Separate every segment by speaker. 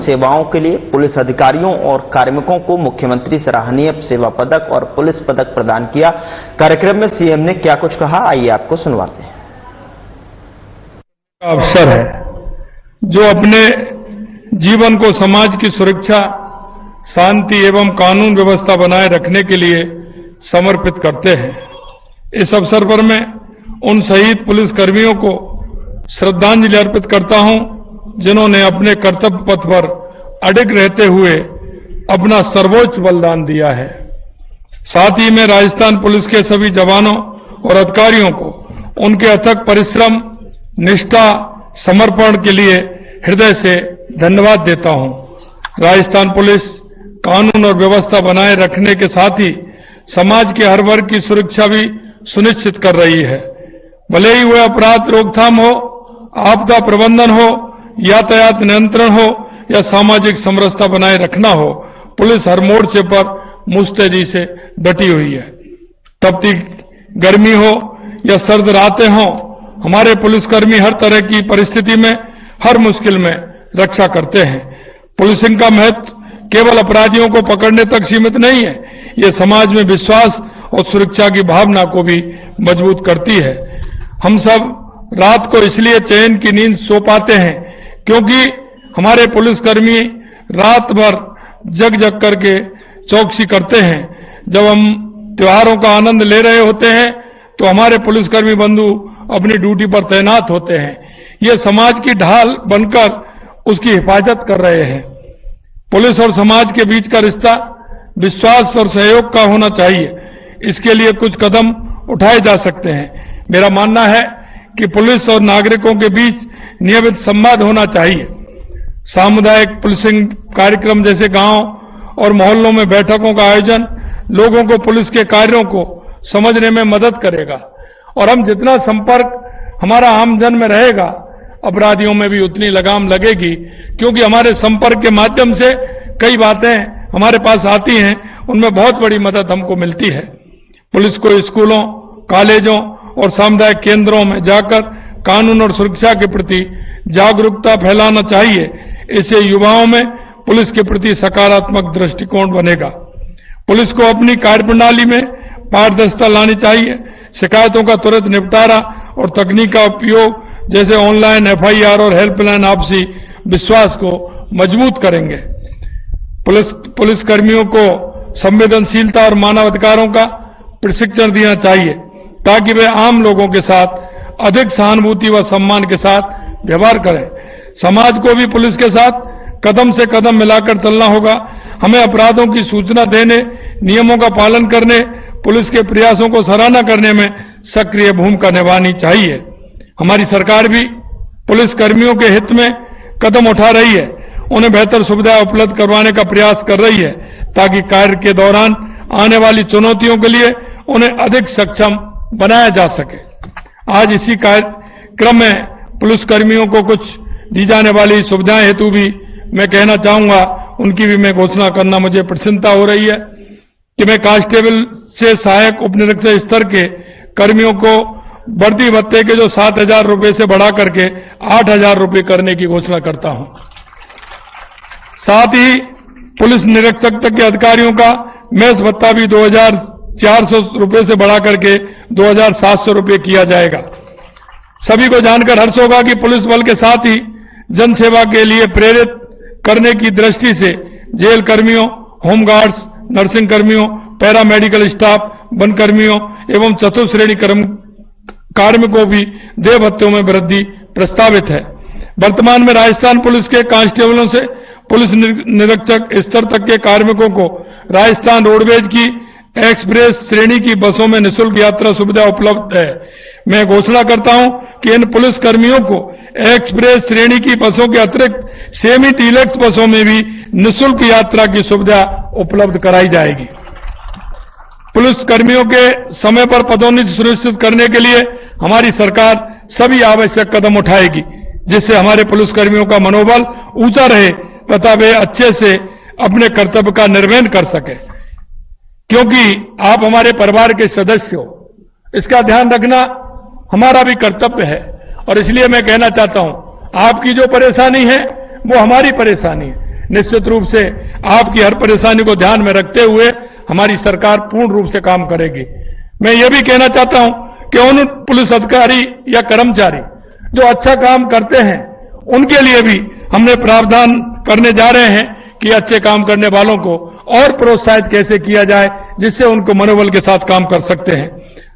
Speaker 1: सेवाओं के लिए पुलिस अधिकारियों और कार्मिकों को मुख्यमंत्री सराहनीय सेवा पदक और पुलिस पदक प्रदान किया। कार्यक्रम में सीएम ने क्या कुछ कहा, आइए आपको सुनवाते हैं।
Speaker 2: अवसर है जो अपने जीवन को समाज की सुरक्षा, शांति एवं कानून व्यवस्था बनाए रखने के लिए समर्पित करते हैं। इस अवसर पर मैं उन शहीद पुलिसकर्मियों को श्रद्धांजलि अर्पित करता हूं जिन्होंने अपने कर्तव्य पथ पर अडिग रहते हुए अपना सर्वोच्च बलिदान दिया है। साथ ही मैं राजस्थान पुलिस के सभी जवानों और अधिकारियों को उनके अथक परिश्रम, निष्ठा, समर्पण के लिए हृदय से धन्यवाद देता हूं। राजस्थान पुलिस कानून और व्यवस्था बनाए रखने के साथ ही समाज के हर वर्ग की सुरक्षा भी सुनिश्चित कर रही है। भले ही वह अपराध रोकथाम हो, आपदा प्रबंधन हो, यातायात नियंत्रण हो या सामाजिक समरसता बनाए रखना हो, पुलिस हर मोर्चे पर मुस्तैदी से डटी हुई है। तपती गर्मी हो या सर्द रातें हों, हमारे पुलिसकर्मी हर तरह की परिस्थिति में, हर मुश्किल में रक्षा करते हैं। पुलिसिंग का महत्व केवल अपराधियों को पकड़ने तक सीमित नहीं है, ये समाज में विश्वास और सुरक्षा की भावना को भी मजबूत करती है। हम सब रात को इसलिए चैन की नींद सो पाते हैं क्योंकि हमारे पुलिसकर्मी रात भर जग जग करके चौकसी करते हैं। जब हम त्योहारों का आनंद ले रहे होते हैं तो हमारे पुलिसकर्मी बंधु अपनी ड्यूटी पर तैनात होते हैं। ये समाज की ढाल बनकर उसकी हिफाजत कर रहे हैं। पुलिस और समाज के बीच का रिश्ता विश्वास और सहयोग का होना चाहिए। इसके लिए कुछ कदम उठाए जा सकते हैं। मेरा मानना है कि पुलिस और नागरिकों के बीच नियमित संवाद होना चाहिए। सामुदायिक पुलिसिंग कार्यक्रम जैसे गांव और मोहल्लों में बैठकों का आयोजन लोगों को पुलिस के कार्यों को समझने में मदद करेगा और हम जितना संपर्क हमारा आमजन में रहेगा, अपराधियों में भी उतनी लगाम लगेगी, क्योंकि हमारे संपर्क के माध्यम से कई बातें हमारे पास आती हैं, उनमें बहुत बड़ी मदद हमको मिलती है। पुलिस को स्कूलों, कॉलेजों और सामुदायिक केंद्रों में जाकर कानून और सुरक्षा के प्रति जागरूकता फैलाना चाहिए। इससे युवाओं में पुलिस के प्रति सकारात्मक दृष्टिकोण बनेगा। पुलिस को अपनी कार्यप्रणाली में पारदर्शिता लानी चाहिए। शिकायतों का तुरंत निपटारा और तकनीक का उपयोग जैसे ऑनलाइन एफआईआर और हेल्पलाइन आपसी विश्वास को मजबूत करेंगे। पुलिसकर्मियों को संवेदनशीलता और मानवाधिकारों का प्रशिक्षण देना चाहिए ताकि वे आम लोगों के साथ अधिक सहानुभूति व सम्मान के साथ व्यवहार करें। समाज को भी पुलिस के साथ कदम से कदम मिलाकर चलना होगा। हमें अपराधों की सूचना देने, नियमों का पालन करने, पुलिस के प्रयासों को सराहना करने में सक्रिय भूमिका निभानी चाहिए। हमारी सरकार भी पुलिस कर्मियों के हित में कदम उठा रही है। उन्हें बेहतर सुविधाएं उपलब्ध करवाने का प्रयास कर रही है ताकि कार्य के दौरान आने वाली चुनौतियों के लिए उन्हें अधिक सक्षम बनाया जा सके। आज इसी कार्यक्रम में पुलिसकर्मियों को कुछ दी जाने वाली सुविधाएं हेतु भी मैं कहना चाहूंगा, उनकी भी मैं घोषणा करना मुझे प्रसन्नता हो रही है कि मैं कांस्टेबल से सहायक उपनिरीक्षक स्तर के कर्मियों को बढ़ती भत्ते के जो 7,000 रुपये से बढ़ा करके 8,000 रुपये करने की घोषणा करता हूं। साथ ही पुलिस निरीक्षक तक के अधिकारियों का मेस भत्ता भी 2,400 रुपये से बढ़ा करके 2,700 रुपये किया जाएगा। सभी को जानकर हर्ष होगा कि पुलिस बल के साथ ही जनसेवा के लिए प्रेरित करने की दृष्टि से जेल कर्मियों, होमगार्ड्स, नर्सिंग कर्मियों, पैरामेडिकल स्टाफ, वन कर्मियों एवं चतुर्श्रेणी कार्मिकों भी देय भत्तों में वृद्धि प्रस्तावित है। वर्तमान में राजस्थान पुलिस के कांस्टेबलों से पुलिस निरीक्षक स्तर तक के कार्मिकों को राजस्थान रोडवेज की एक्सप्रेस श्रेणी की बसों में निःशुल्क यात्रा सुविधा उपलब्ध है। मैं घोषणा करता हूं कि इन पुलिस कर्मियों को एक्सप्रेस श्रेणी की बसों के अतिरिक्त सेमी डीलक्स बसों में भी निःशुल्क यात्रा की सुविधा उपलब्ध कराई जाएगी। पुलिस कर्मियों के समय पर पदोन्नति सुनिश्चित करने के लिए हमारी सरकार सभी आवश्यक कदम उठाएगी, जिससे हमारे पुलिसकर्मियों का मनोबल ऊंचा रहे तथा वे अच्छे से अपने कर्तव्य का निर्वहन कर सके। क्योंकि आप हमारे परिवार के सदस्य हो, इसका ध्यान रखना हमारा भी कर्तव्य है। और इसलिए मैं कहना चाहता हूं, आपकी जो परेशानी है वो हमारी परेशानी है। निश्चित रूप से आपकी हर परेशानी को ध्यान में रखते हुए हमारी सरकार पूर्ण रूप से काम करेगी। मैं ये भी कहना चाहता हूं कि उन पुलिस अधिकारी या कर्मचारी जो अच्छा काम करते हैं उनके लिए भी हमने प्रावधान करने जा रहे हैं कि अच्छे काम करने वालों को और प्रोत्साहित कैसे किया जाए जिससे उनको मनोबल के साथ काम कर सकते हैं।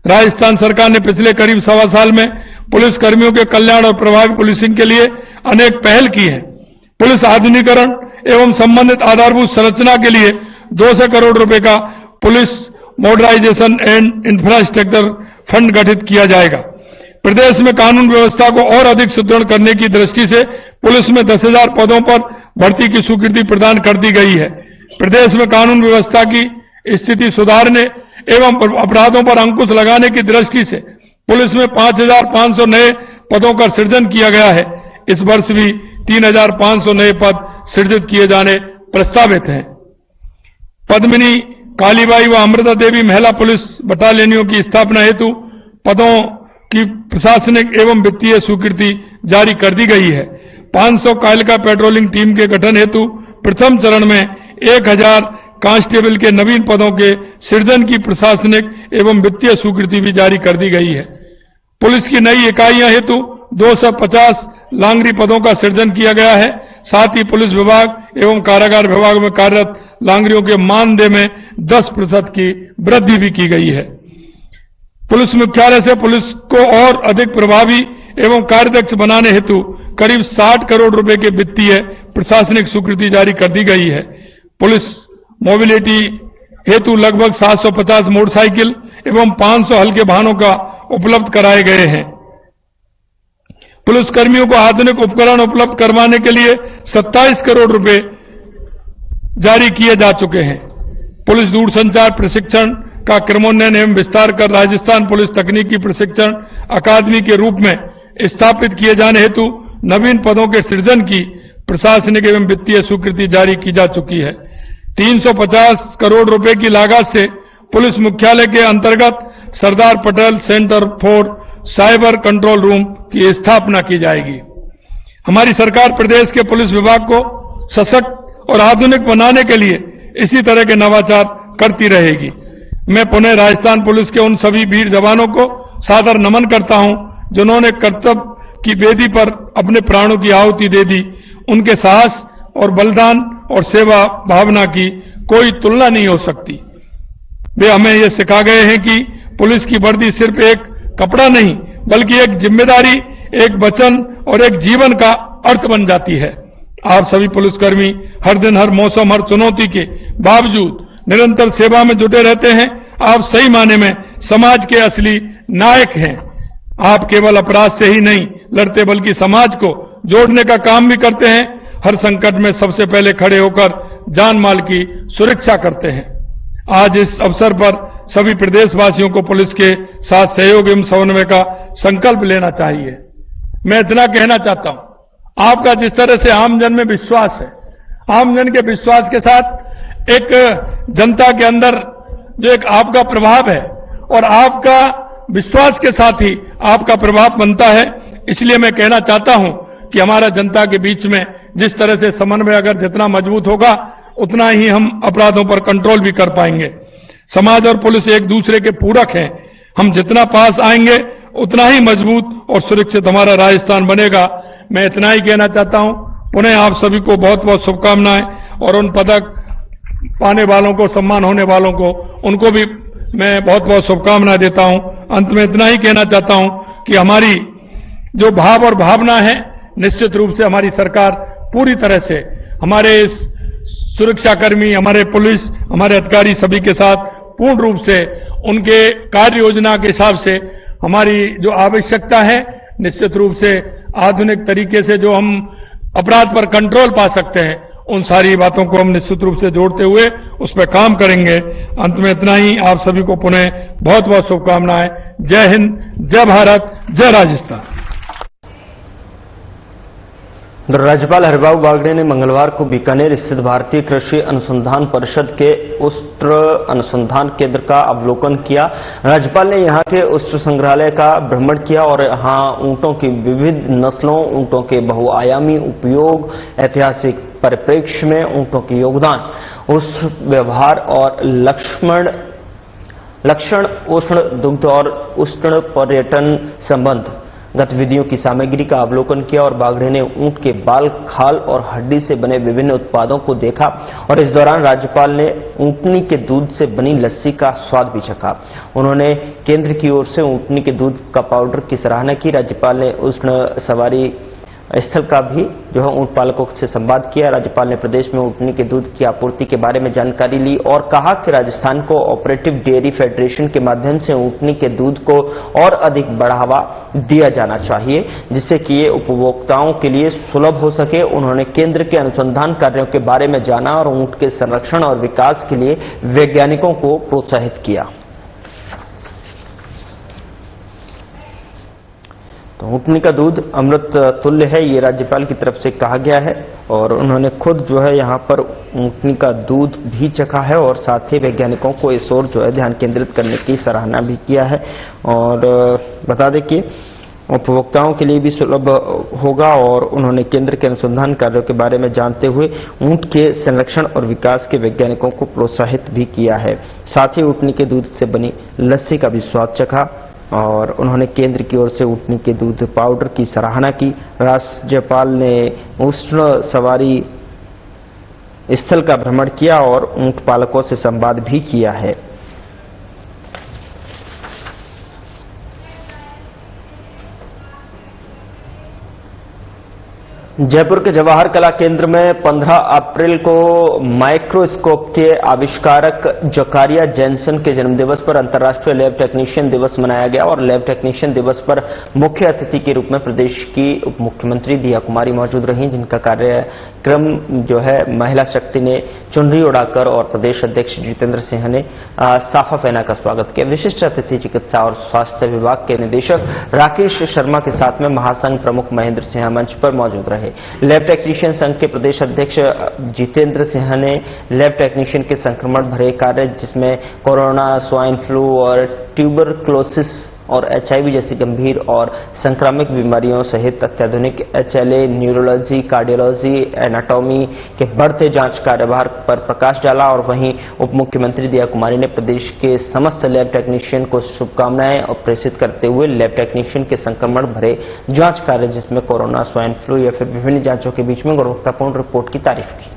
Speaker 2: राजस्थान सरकार ने पिछले करीब 1.25 साल में पुलिस कर्मियों के कल्याण और प्रभावी पुलिसिंग के लिए अनेक पहल की है। पुलिस आधुनिकीकरण एवं संबंधित आधारभूत संरचना के लिए 200 करोड़ रुपए का police modernisation and infrastructure fund गठित किया जाएगा। प्रदेश में कानून व्यवस्था को और अधिक सुदृढ़ करने की दृष्टि से पुलिस में 10,000 पदों पर भर्ती की स्वीकृति प्रदान कर दी गई है। प्रदेश में कानून व्यवस्था की स्थिति सुधारने एवं अपराधों पर अंकुश लगाने की दृष्टि से पुलिस में 5,500 नए पदों का सृजन किया गया है। इस वर्ष भी 3,500 नए पद सृजित किए जाने प्रस्तावित हैं। पद्मिनी, कालीबाई व अमृता देवी महिला पुलिस बटालियनों की स्थापना हेतु पदों की प्रशासनिक एवं वित्तीय स्वीकृति जारी कर दी गई है। 500 कालिका पेट्रोलिंग टीम के गठन हेतु प्रथम चरण में 1,000 कांस्टेबल के नवीन पदों के सृजन की प्रशासनिक एवं वित्तीय स्वीकृति भी जारी कर दी गई है। पुलिस की नई इकाइयां हेतु 250 लांगरी पदों का सृजन किया गया है। साथ ही पुलिस विभाग एवं कारागार विभाग में कार्यरत लांगरियों के मानदेय में 10% की वृद्धि भी की गई है। पुलिस मुख्यालय से पुलिस को और अधिक प्रभावी एवं कार्यदक्ष बनाने हेतु करीब 60 करोड़ रुपए के वित्तीय प्रशासनिक स्वीकृति जारी कर दी गई है। पुलिस मोबिलिटी हेतु लगभग 750 मोटरसाइकिल एवं 500 हल्के वाहनों का उपलब्ध कराए गए हैं। पुलिस कर्मियों को आधुनिक उपकरण उपलब्ध करवाने के लिए 27 करोड़ रुपए जारी किए जा चुके हैं। पुलिस दूरसंचार प्रशिक्षण का क्रमोन्नयन एवं विस्तार कर राजस्थान पुलिस तकनीकी प्रशिक्षण अकादमी के रूप में स्थापित किए जाने हेतु नवीन पदों के सृजन की प्रशासनिक एवं वित्तीय स्वीकृति जारी की जा चुकी है। 350 करोड़ रुपए की लागत से पुलिस मुख्यालय के अंतर्गत Sardar Patel centre for cyber control room की स्थापना की जाएगी। हमारी सरकार प्रदेश के पुलिस विभाग को सशक्त और आधुनिक बनाने के लिए इसी तरह के नवाचार करती रहेगी। मैं पुनः राजस्थान पुलिस के उन सभी वीर जवानों को सादर नमन करता हूं जिन्होंने कर्तव्य की वेदी पर अपने प्राणों की आहुति दे दी। उनके साहस और बलिदान और सेवा भावना की कोई तुलना नहीं हो सकती। वे हमें ये सिखा गए हैं कि पुलिस की वर्दी सिर्फ एक कपड़ा नहीं बल्कि एक जिम्मेदारी, एक वचन और एक जीवन का अर्थ बन जाती है। आप सभी पुलिसकर्मी हर दिन, हर मौसम, हर चुनौती के बावजूद निरंतर सेवा में जुटे रहते हैं। आप सही मायने में समाज के असली नायक हैं। आप केवल अपराध से ही नहीं लड़ते बल्कि समाज को जोड़ने का काम भी करते हैं। हर संकट में सबसे पहले खड़े होकर जान माल की सुरक्षा करते हैं। आज इस अवसर पर सभी प्रदेशवासियों को पुलिस के साथ सहयोग एवं समन्वय का संकल्प लेना चाहिए। मैं इतना कहना चाहता हूं, आपका जिस तरह से आमजन में विश्वास है, आमजन के विश्वास के साथ एक जनता के अंदर जो एक आपका प्रभाव है और आपका विश्वास के साथ ही आपका प्रभाव बनता है। इसलिए मैं कहना चाहता हूं कि हमारा जनता के बीच में जिस तरह से समन्वय अगर जितना मजबूत होगा उतना ही हम अपराधों पर कंट्रोल भी कर पाएंगे। समाज और पुलिस एक दूसरे के पूरक हैं। हम जितना पास आएंगे उतना ही मजबूत और सुरक्षित हमारा राजस्थान बनेगा। मैं इतना ही कहना चाहता हूं। पुनः आप सभी को बहुत बहुत शुभकामनाएं और उन पदक पाने वालों को, सम्मान होने वालों को, उनको भी मैं बहुत बहुत शुभकामनाएं देता हूं। अंत में इतना ही कहना चाहता हूं कि हमारी जो भाव और भावना है, निश्चित रूप से हमारी सरकार पूरी तरह से हमारे इस सुरक्षाकर्मी, हमारे पुलिस, हमारे अधिकारी सभी के साथ पूर्ण रूप से उनके कार्य योजना के हिसाब से हमारी जो आवश्यकता है, निश्चित रूप से आधुनिक तरीके से जो हम अपराध पर कंट्रोल पा सकते हैं, उन सारी बातों को हम निश्चित रूप से जोड़ते हुए उस पर काम करेंगे। अंत में इतना ही, आप सभी को पुनः बहुत बहुत शुभकामनाएं। जय हिंद, जय भारत, जय राजस्थान।
Speaker 1: राज्यपाल हरिभाऊ बागड़े ने मंगलवार को बीकानेर स्थित भारतीय कृषि अनुसंधान परिषद के उष्ट्र अनुसंधान केंद्र का अवलोकन किया। राज्यपाल ने यहां के उष्ट्र संग्रहालय का भ्रमण किया और यहां ऊंटों की विविध नस्लों, ऊंटों के बहुआयामी उपयोग, ऐतिहासिक परिप्रेक्ष्य में ऊंटों के योगदान, उस व्यवहार और लक्षण उष्ण दुग्ध और उष्ण पर्यटन संबंध गतिविधियों की सामग्री का अवलोकन किया और बागड़े ने ऊंट के बाल, खाल और हड्डी से बने विभिन्न उत्पादों को देखा और इस दौरान राज्यपाल ने ऊंटनी के दूध से बनी लस्सी का स्वाद भी चखा। उन्होंने केंद्र की ओर से ऊंटनी के दूध का पाउडर की सराहना की। राज्यपाल ने उष्ण सवारी स्थल का भी जो है ऊंट पालकों से संवाद किया। राज्यपाल ने प्रदेश में ऊंटनी के दूध की आपूर्ति के बारे में जानकारी ली और कहा कि Rajasthan co operative dairy federation के माध्यम से ऊंटनी के दूध को और अधिक बढ़ावा दिया जाना चाहिए, जिससे कि ये उपभोक्ताओं के लिए सुलभ हो सके। उन्होंने केंद्र के अनुसंधान कार्यों के बारे में जाना और ऊंट के संरक्षण और विकास के लिए वैज्ञानिकों को प्रोत्साहित किया। तो ऊंटनी का दूध अमृत तुल्य है, ये राज्यपाल की तरफ से कहा गया है और उन्होंने खुद जो है यहाँ पर ऊंटनी का दूध भी चखा है और साथ ही वैज्ञानिकों को इस ओर जो है ध्यान केंद्रित करने की सराहना भी किया है। और बता दें कि उपभोक्ताओं के लिए भी सुलभ होगा और उन्होंने केंद्र के अनुसंधान कार्यों के बारे में जानते हुए ऊंट के संरक्षण और विकास के वैज्ञानिकों को प्रोत्साहित भी किया है। साथ ही ऊंटनी के दूध से बनी लस्सी का भी स्वाद चखा और उन्होंने केंद्र की ओर से ऊंटनी के दूध पाउडर की सराहना की। राज्यपाल ने उष्ण सवारी स्थल का भ्रमण किया और ऊंट पालकों से संवाद भी किया है। जयपुर के जवाहर कला केंद्र में 15 अप्रैल को माइक्रोस्कोप के आविष्कारक जकारिया जैनसन के जन्मदिवस पर अंतर्राष्ट्रीय लैब टेक्नीशियन दिवस मनाया गया और लैब टेक्नीशियन दिवस पर मुख्य अतिथि के रूप में प्रदेश की उप मुख्यमंत्री दिया कुमारी मौजूद रहीं, जिनका कार्यक्रम जो है महिला शक्ति ने चुनरी उड़ाकर और प्रदेश अध्यक्ष जितेंद्र सिंह ने साफा पहनाकर स्वागत किया। विशिष्ट अतिथि चिकित्सा और स्वास्थ्य विभाग के निदेशक राकेश शर्मा के साथ में महासंघ प्रमुख महेंद्र सिंह मंच पर मौजूद रहे। लैब टेक्नीशियन संघ के प्रदेश अध्यक्ष जितेंद्र सिंह ने लैब टेक्नीशियन के संक्रमण भरे कार्य, जिसमें कोरोना, स्वाइन फ्लू और ट्यूबरक्लोसिस और एचआईवी जैसी गंभीर और संक्रामक बीमारियों सहित अत्याधुनिक एचएलए, न्यूरोलॉजी, कार्डियोलॉजी, एनाटॉमी के बढ़ते जांच कार्यभार पर प्रकाश डाला और वहीं उप मुख्यमंत्री दिया कुमारी ने प्रदेश के समस्त लैब टेक्नीशियन को शुभकामनाएं और प्रेषित करते हुए लैब टेक्नीशियन के संक्रमण भरे जांच कार्य, जिसमें कोरोना, स्वाइन फ्लू या फिर विभिन्न जांचों के बीच में गुणवत्तापूर्ण रिपोर्ट की तारीफ की।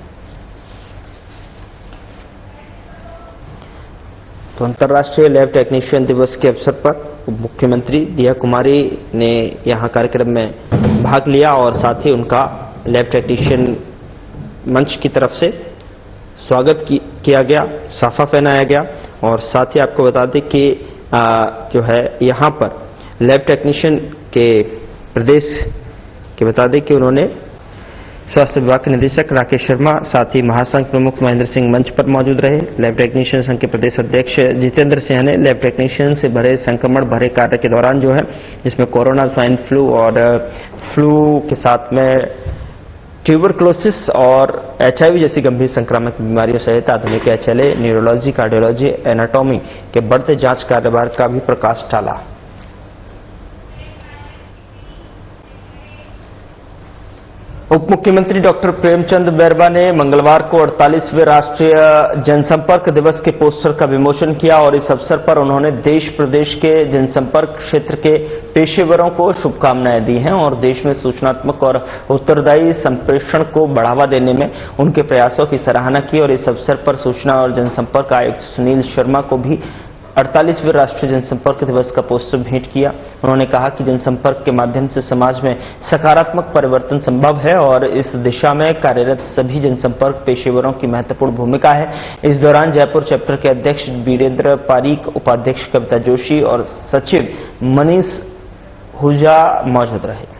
Speaker 1: तो अंतर्राष्ट्रीय लैब टेक्नीशियन दिवस के अवसर पर मुख्यमंत्री दिया कुमारी ने यहां कार्यक्रम में भाग लिया और साथ ही उनका लैब टेक्नीशियन मंच की तरफ से स्वागत किया गया, साफा पहनाया गया और साथ ही आपको बता दें कि जो है यहां पर लैब टेक्नीशियन के प्रदेश के बता दें कि उन्होंने स्वास्थ्य विभाग के निदेशक राकेश शर्मा, साथ ही महासंघ प्रमुख महेंद्र सिंह मंच पर मौजूद रहे। लैब टेक्नीशियन संघ के प्रदेश अध्यक्ष जितेंद्र सिंह ने लैब टेक्नीशियन से भरे संक्रमण भरे कार्य के दौरान जो है जिसमें कोरोना, स्वाइन फ्लू और फ्लू के साथ में ट्यूबरक्लोसिस और एचआईवी जैसी गंभीर संक्रामक बीमारियों सहित आधुनिक एचएलए, न्यूरोलॉजी, कार्डियोलॉजी, एनाटॉमी के बढ़ते जांच कार्यभार का भी प्रकाश डाला। उप मुख्यमंत्री डॉक्टर प्रेमचंद बैरवा ने मंगलवार को 48वें राष्ट्रीय जनसंपर्क दिवस के पोस्टर का विमोचन किया और इस अवसर पर उन्होंने देश प्रदेश के जनसंपर्क क्षेत्र के पेशेवरों को शुभकामनाएं दी हैं और देश में सूचनात्मक और उत्तरदायी संप्रेषण को बढ़ावा देने में उनके प्रयासों की सराहना की और इस अवसर पर सूचना और जनसंपर्क आयुक्त सुनील शर्मा को भी 48वें राष्ट्रीय जनसंपर्क दिवस का पोस्टर भेंट किया। उन्होंने कहा कि जनसंपर्क के माध्यम से समाज में सकारात्मक परिवर्तन संभव है और इस दिशा में कार्यरत सभी जनसंपर्क पेशेवरों की महत्वपूर्ण भूमिका है। इस दौरान जयपुर चैप्टर के अध्यक्ष वीरेंद्र पारीक, उपाध्यक्ष कविता जोशी और सचिव मनीष हुजा मौजूद रहे।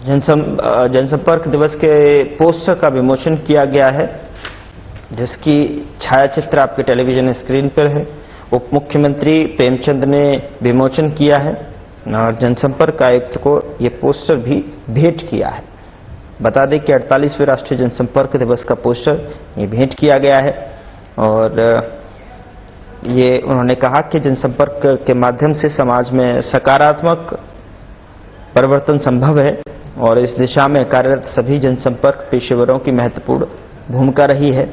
Speaker 1: जनसंपर्क दिवस के पोस्टर का विमोचन किया गया है, जिसकी छायाचित्र आपके टेलीविजन स्क्रीन पर है। उप मुख्यमंत्री प्रेमचंद ने विमोचन किया है और जनसंपर्क आयुक्त को ये पोस्टर भी भेंट किया है। बता दें कि 48वें राष्ट्रीय जनसंपर्क दिवस का पोस्टर ये भेंट किया गया है और ये उन्होंने कहा कि जनसंपर्क के माध्यम से समाज में सकारात्मक परिवर्तन संभव है और इस दिशा में कार्यरत सभी जनसंपर्क पेशेवरों की महत्वपूर्ण भूमिका रही है।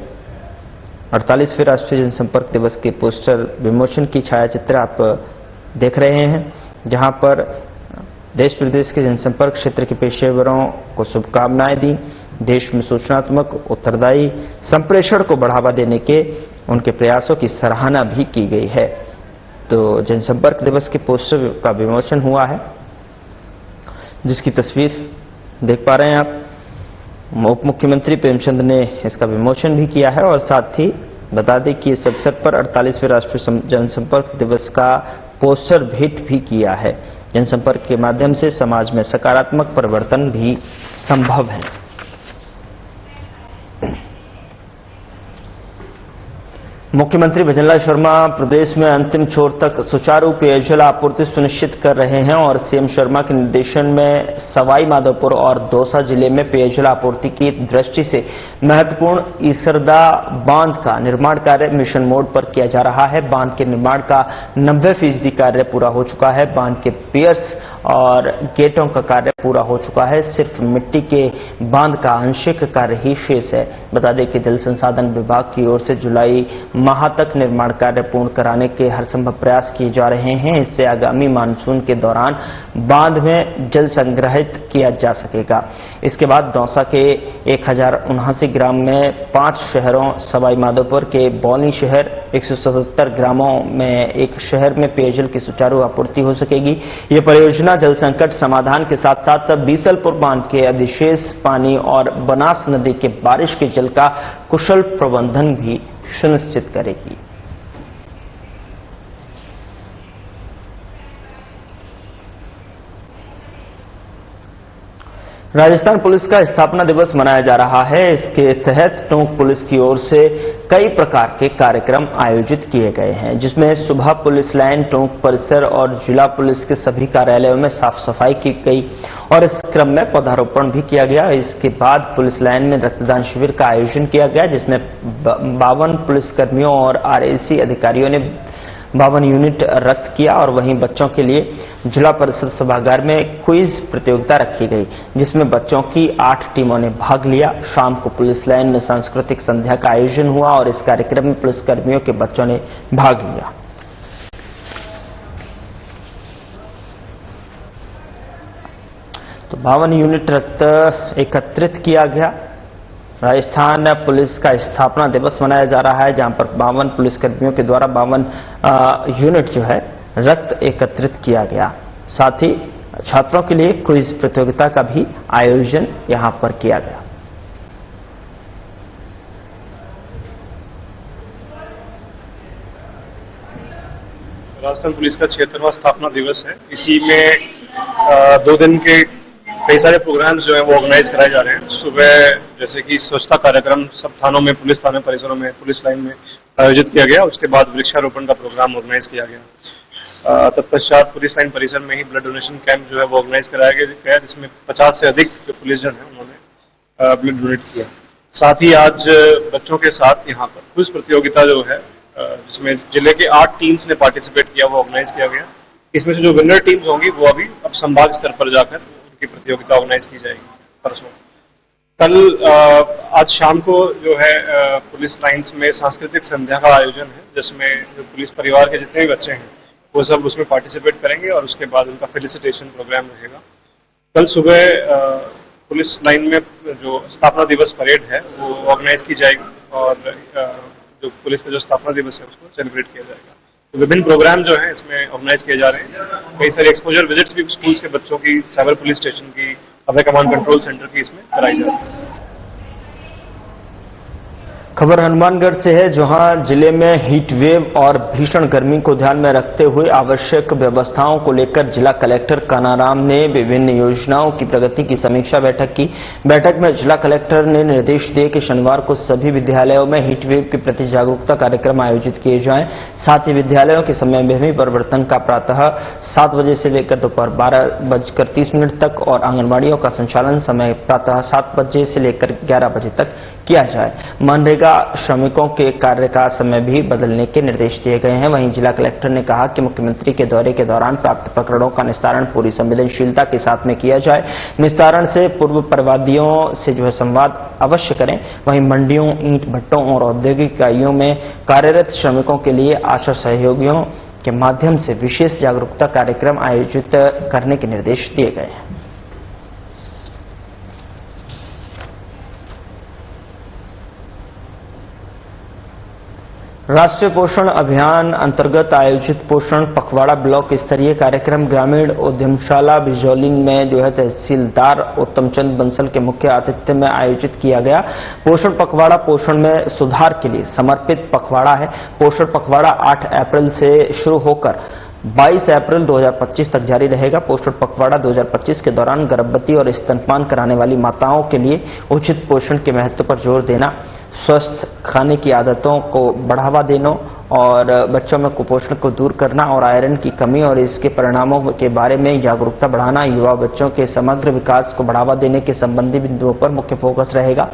Speaker 1: 48वें राष्ट्रीय जनसंपर्क दिवस के पोस्टर विमोचन की छायाचित्र आप देख रहे हैं, जहां पर देश विदेश के जनसंपर्क क्षेत्र के पेशेवरों को शुभकामनाएं दी। देश में सूचनात्मक उत्तरदायी संप्रेषण को बढ़ावा देने के उनके प्रयासों की सराहना भी की गई है। तो जनसंपर्क दिवस के पोस्टर का विमोचन हुआ है, जिसकी तस्वीर देख पा रहे हैं आप। उप मुख्यमंत्री प्रेमचंद ने इसका विमोचन भी किया है और साथ ही बता दें कि इस अवसर पर 48वें राष्ट्रीय जनसंपर्क दिवस का पोस्टर भेंट भी किया है। जनसंपर्क के माध्यम से समाज में सकारात्मक परिवर्तन भी संभव है। मुख्यमंत्री भजनलाल शर्मा प्रदेश में अंतिम छोर तक सुचारू पेयजल आपूर्ति सुनिश्चित कर रहे हैं और सीएम शर्मा के निर्देशन में सवाई माधोपुर और दौसा जिले में पेयजल आपूर्ति की दृष्टि से महत्वपूर्ण ईसरदा बांध का निर्माण कार्य मिशन मोड पर किया जा रहा है। बांध के निर्माण का 90% कार्य पूरा हो चुका है। बांध के पियर्स और गेटों का कार्य पूरा हो चुका है। सिर्फ मिट्टी के बांध का आंशिक कार्य ही शेष है। बता दें कि जल संसाधन विभाग की ओर से जुलाई माह तक निर्माण कार्य पूर्ण कराने के हर संभव प्रयास किए जा रहे हैं। इससे आगामी मानसून के दौरान बांध में जल संग्रहित किया जा सकेगा। इसके बाद दौसा के 1079 ग्राम में 5 शहरों सवाई माधोपुर के बौली शहर 177 ग्रामों में एक शहर में पेयजल की सुचारू आपूर्ति हो सकेगी। यह परियोजना जल संकट समाधान के साथ साथ बीसलपुर बांध के अधिशेष पानी और बनास नदी के बारिश के जल का कुशल प्रबंधन भी सुनिश्चित करेगी। राजस्थान पुलिस का स्थापना दिवस मनाया जा रहा है। इसके तहत टोंक पुलिस की ओर से कई प्रकार के कार्यक्रम आयोजित किए गए हैं, जिसमें सुबह पुलिस लाइन, टोंक परिसर और जिला पुलिस के सभी कार्यालयों में साफ सफाई की गई और इस क्रम में पौधारोपण भी किया गया। इसके बाद पुलिस लाइन में रक्तदान शिविर का आयोजन किया गया, जिसमें 52 पुलिसकर्मियों और आरएसी अधिकारियों ने 52 यूनिट रक्त किया और वहीं बच्चों के लिए जिला परिषद सभागार में क्विज प्रतियोगिता रखी गई, जिसमें बच्चों की 8 टीमों ने भाग लिया। शाम को पुलिस लाइन में सांस्कृतिक संध्या का आयोजन हुआ और इस कार्यक्रम में पुलिसकर्मियों के बच्चों ने भाग लिया। तो 52 यूनिट रक्त एकत्रित किया गया। राजस्थान पुलिस का स्थापना दिवस मनाया जा रहा है, जहां पर 52 पुलिसकर्मियों के द्वारा 52 यूनिट जो है रक्त एकत्रित किया गया। साथ ही छात्रों के लिए क्विज प्रतियोगिता का भी आयोजन यहां पर किया गया।
Speaker 3: राजस्थान पुलिस का 76वां स्थापना दिवस है। इसी में 2 दिन के कई सारे प्रोग्राम्स जो है वो ऑर्गेनाइज कराए जा रहे हैं। सुबह जैसे कि स्वच्छता कार्यक्रम सब थानों में, पुलिस थाने परिसरों में, पुलिस लाइन में आयोजित किया गया। उसके बाद वृक्षारोपण का प्रोग्राम ऑर्गेनाइज किया गया। तत्पश्चात पुलिस लाइन परिसर में ही ब्लड डोनेशन कैंप जो है वो ऑर्गेनाइज कराया गया, जिसमें 50 से अधिक पुलिसजन है उन्होंने ब्लड डोनेट किया। साथ ही आज बच्चों के साथ यहाँ पर क्विज प्रतियोगिता जो है, जिसमें जिले के 8 टीम्स ने पार्टिसिपेट किया, वो ऑर्गेनाइज किया गया। इसमें से जो विनर टीम्स होंगी वो अभी अब संभाग स्तर पर जाकर की प्रतियोगिता ऑर्गेनाइज की जाएगी परसों। कल आज शाम को जो है पुलिस लाइन्स में सांस्कृतिक संध्या का आयोजन है, जिसमें जो पुलिस परिवार के जितने भी बच्चे हैं वो सब उसमें पार्टिसिपेट करेंगे और उसके बाद उनका फेलिसिटेशन प्रोग्राम रहेगा। कल सुबह पुलिस लाइन में जो स्थापना दिवस परेड है वो ऑर्गेनाइज की जाएगी और जो पुलिस का जो स्थापना दिवस है उसको सेलिब्रेट किया जाएगा। तो विभिन्न प्रोग्राम जो हैं इसमें ऑर्गेनाइज किए जा रहे हैं। कई सारे एक्सपोजर विजिट्स भी स्कूल्स के बच्चों की, साइबर पुलिस स्टेशन की, अभय कमांड कंट्रोल सेंटर की इसमें कराई जा रही है।
Speaker 1: खबर हनुमानगढ़ से है, जहां जिले में हीट वेव और भीषण गर्मी को ध्यान में रखते हुए आवश्यक व्यवस्थाओं को लेकर जिला कलेक्टर कानाराम ने विभिन्न योजनाओं की प्रगति की समीक्षा बैठक की। बैठक में जिला कलेक्टर ने निर्देश दिए कि शनिवार को सभी विद्यालयों में हीट वेव के प्रति जागरूकता कार्यक्रम आयोजित किए जाएं। साथ ही विद्यालयों के समय में भी परिवर्तन का प्रातः 7 बजे से लेकर दोपहर 12:30 तक और आंगनबाड़ियों का संचालन समय प्रातः 7 बजे से लेकर 11 बजे तक किया जाए। मनरेगा मनरेगा श्रमिकों के कार्य का समय भी बदलने के निर्देश दिए गए हैं। वहीं जिला कलेक्टर ने कहा कि मुख्यमंत्री के दौरे के दौरान प्राप्त प्रकरणों का निस्तारण पूरी संवेदनशीलता के साथ में किया जाए। निस्तारण से पूर्व परिवादियों से संवाद अवश्य करें। वहीं मंडियों, ईंट भट्टों और औद्योगिक इकाइयों में कार्यरत श्रमिकों के लिए आशा सहयोगियों के माध्यम से विशेष जागरूकता कार्यक्रम आयोजित करने के निर्देश दिए गए हैं। राष्ट्रीय पोषण अभियान अंतर्गत आयोजित पोषण पखवाड़ा ब्लॉक स्तरीय कार्यक्रम ग्रामीण उद्यमशाला बिजौलिन में तहसीलदार उत्तम चंद बंसल के मुख्य आतिथ्य में आयोजित किया गया। पोषण पखवाड़ा पोषण में सुधार के लिए समर्पित पखवाड़ा है। पोषण पखवाड़ा 8 अप्रैल से शुरू होकर 22 अप्रैल 2025 तक जारी रहेगा। पोषण पखवाड़ा 2025 के दौरान गर्भवती और स्तनपान कराने वाली माताओं के लिए उचित पोषण के महत्व पर जोर देना, स्वस्थ खाने की आदतों को बढ़ावा देना और बच्चों में कुपोषण को दूर करना और आयरन की कमी और इसके परिणामों के बारे में जागरूकता बढ़ाना, युवा बच्चों के समग्र विकास को बढ़ावा देने के संबंधी बिंदुओं पर मुख्य फोकस रहेगा।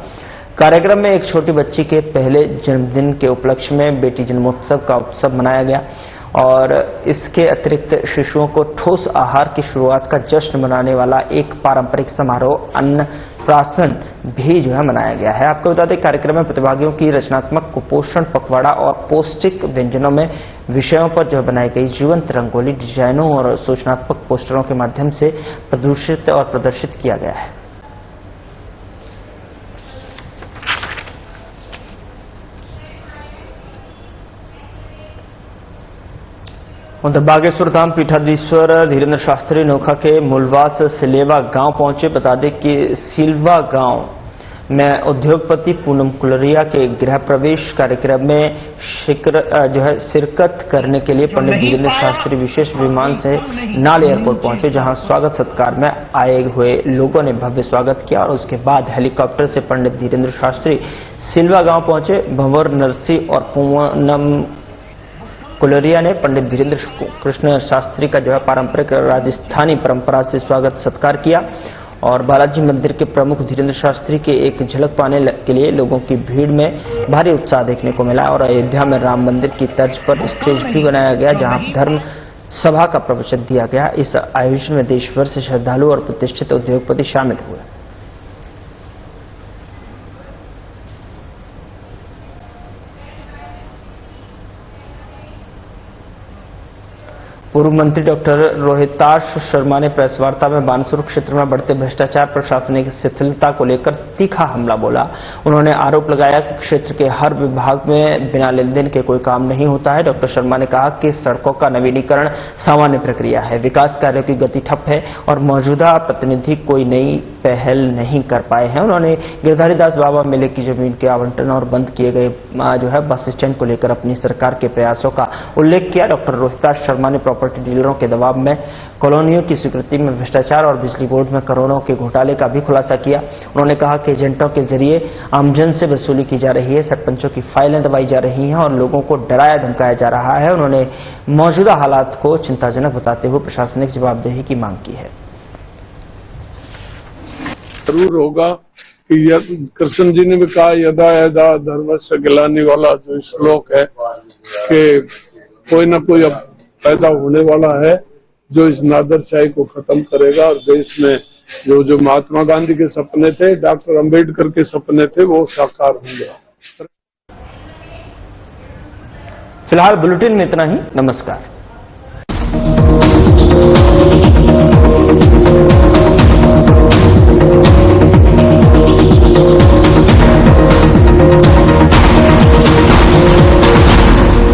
Speaker 1: कार्यक्रम में एक छोटी बच्ची के पहले जन्मदिन के उपलक्ष्य में बेटी जन्मोत्सव का उत्सव मनाया गया और इसके अतिरिक्त शिशुओं को ठोस आहार की शुरुआत का जश्न मनाने वाला एक पारंपरिक समारोह अन्न प्राशन भी मनाया गया है। आपको बता दें, कार्यक्रम में प्रतिभागियों की रचनात्मक कुपोषण पखवाड़ा और पौष्टिक व्यंजनों में विषयों पर बनाई गई जीवंत रंगोली डिजाइनों और सूचनात्मक पोस्टरों के माध्यम से प्रदर्शित और प्रदर्शित किया गया है। उधर बागेश्वर धाम पीठाधीश्वर धीरेन्द्र शास्त्री नोखा के मूलवास सिलेवा गांव पहुंचे। बता दें कि सिलवा गांव में उद्योगपति पूनम कुलरिया के गृह प्रवेश कार्यक्रम में शिरकत करने के लिए पंडित धीरेन्द्र शास्त्री विशेष विमान से नाल एयरपोर्ट पहुंचे, जहां स्वागत सत्कार में आए हुए लोगों ने भव्य स्वागत किया और उसके बाद हेलीकॉप्टर से पंडित धीरेन्द्र शास्त्री सिलवा गांव पहुंचे। भंवर नरसी और पूनम कुलरिया ने पंडित धीरेन्द्र कृष्ण शास्त्री का पारंपरिक राजस्थानी परंपरा से स्वागत सत्कार किया और बालाजी मंदिर के प्रमुख धीरेन्द्र शास्त्री के एक झलक पाने के लिए लोगों की भीड़ में भारी उत्साह देखने को मिला और अयोध्या में राम मंदिर की तर्ज पर स्टेज भी बनाया गया, जहां धर्म सभा का प्रवचन दिया गया। इस आयोजन में देश भर से श्रद्धालु और प्रतिष्ठित उद्योगपति शामिल हुए। पूर्व मंत्री डॉक्टर रोहिताश शर्मा ने प्रेस वार्ता में बानसूर क्षेत्र में बढ़ते भ्रष्टाचार, प्रशासनिक शिथिलता को लेकर तीखा हमला बोला। उन्होंने आरोप लगाया कि क्षेत्र के हर विभाग में बिना लेन देन के कोई काम नहीं होता है। डॉक्टर शर्मा ने कहा कि सड़कों का नवीनीकरण सामान्य प्रक्रिया है, विकास कार्यों की गति ठप है और मौजूदा प्रतिनिधि कोई नई पहल नहीं कर पाए हैं। उन्होंने गिरधारी दास बाबा मेले की जमीन के आवंटन और बंद किए गए बस स्टैंड को लेकर अपनी सरकार के प्रयासों का उल्लेख किया। डॉक्टर रोहिताश शर्मा ने प्रॉपर्टी डीलरों के दबाव में कॉलोनियों की स्वीकृति में भ्रष्टाचार और बिजली बोर्ड में करोड़ों के घोटाले का भी खुलासा किया। उन्होंने कहा कि एजेंटों के जरिए आमजन से वसूली की जा रही है, सरपंचों की फाइलें दबाई जा रही हैं और लोगों को डराया धमकाया जा रहा है। उन्होंने मौजूदा हालात को चिंताजनक बताते हुए प्रशासनिक जवाबदेही की मांग की है।
Speaker 2: जरूर होगा कि कृष्ण जी ने भी कहा यदा यदा धर्मस्य ग्लानि वाला जो श्लोक है कि कोई ना कोई अब पैदा होने वाला है जो इस नादरशाही को खत्म करेगा और देश में जो महात्मा गांधी के सपने थे, डॉक्टर अंबेडकर के सपने थे, वो साकार होंगे।
Speaker 1: फिलहाल बुलेटिन में इतना ही। नमस्कार।